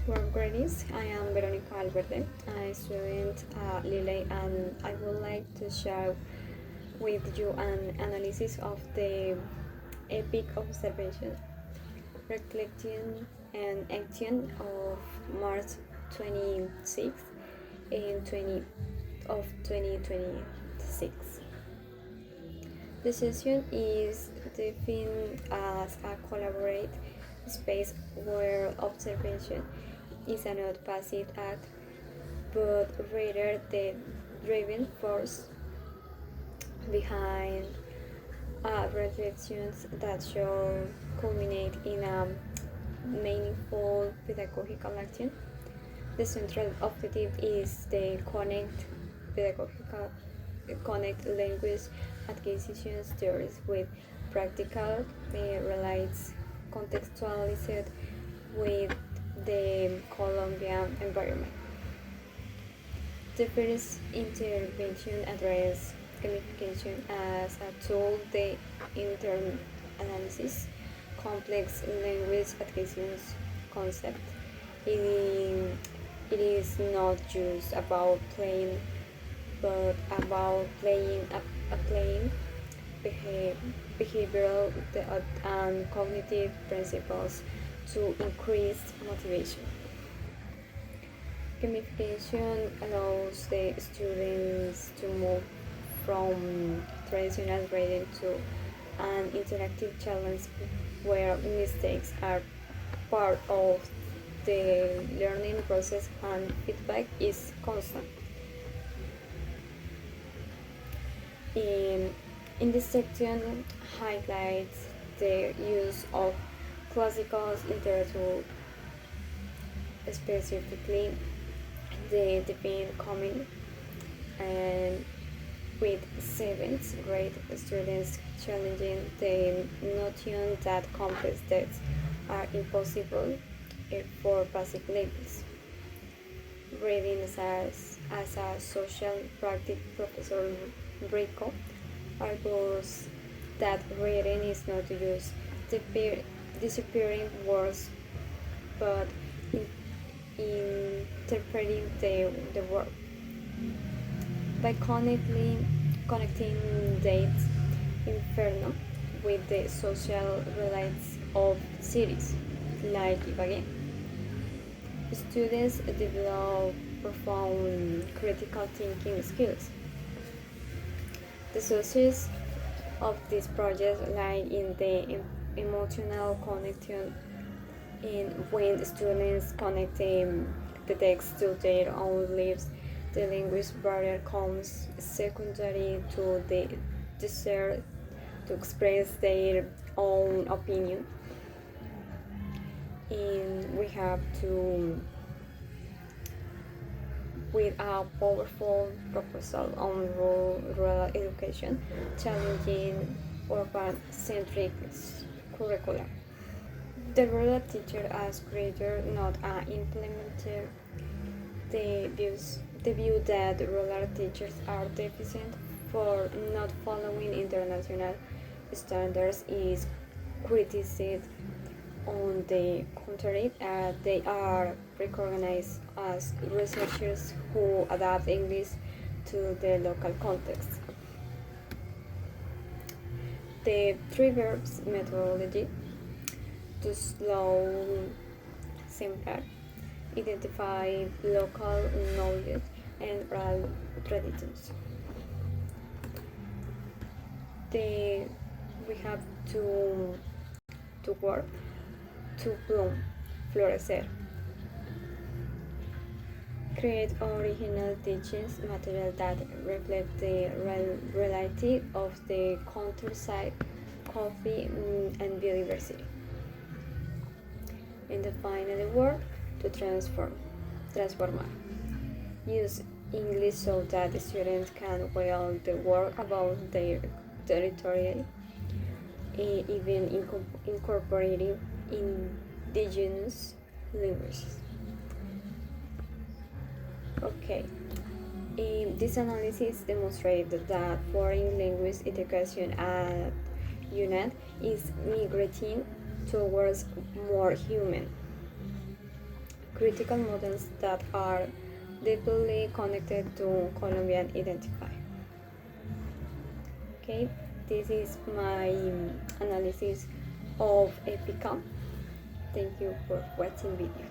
Warm greetings. I am Veronica Alberte, a student at Lille, and I would like to share with you an analysis of the Epic observation, reflecting and action of March 26th in 2026. The session is defined as a collaborative space where observation is a not passive act, but rather the driving force behind reflections that shall culminate in a meaningful pedagogical action. The central objective is the pedagogical connect language acquisition theories with practical relates contextualized with the Colombian environment. The first intervention addressed gamification as a tool. The intern analysis complex language acquisition concept. It is not just about playing, but about playing behavioral and cognitive principles to increase motivation. Gamification allows the students to move from traditional reading to an interactive challenge where mistakes are part of the learning process and feedback is constant. In, in this section highlights the use of classical literature, specifically the Divine Comedy, and with 7th grade students challenging the notion that complex texts are impossible for passive levels. Reading as a social practice, Professor Rico argues that reading is not just disappearing words, but interpreting the work. By connecting dates Inferno with the social relates of cities like Ibagué, students develop profound critical thinking skills. The sources of this project lie in the emotional connection in when students connect the text to their own lives. The language barrier comes secondary to the desire to express their own opinion. And we have to with a powerful proposal on rural education, challenging urban-centric curricula. The rural teacher as creator, not an implementer. The view that rural teachers are deficient for not following international standards is criticized. On the contrary, they are recognized as researchers who adapt English to the local context. The three verbs methodology to slow, simpler, identify local knowledge and oral traditions. We have to work, to bloom, florecer. Create original teachings material that reflect the reality of the countryside, coffee, and biodiversity. And the final word to transformar. Use English so that the students can well the work about their territory, even incorporating indigenous languages. Okay. This analysis demonstrates that foreign language education at UNED is migrating towards more human, critical models that are deeply connected to Colombian identity. Okay, this is my analysis of Epica. Thank you for watching video.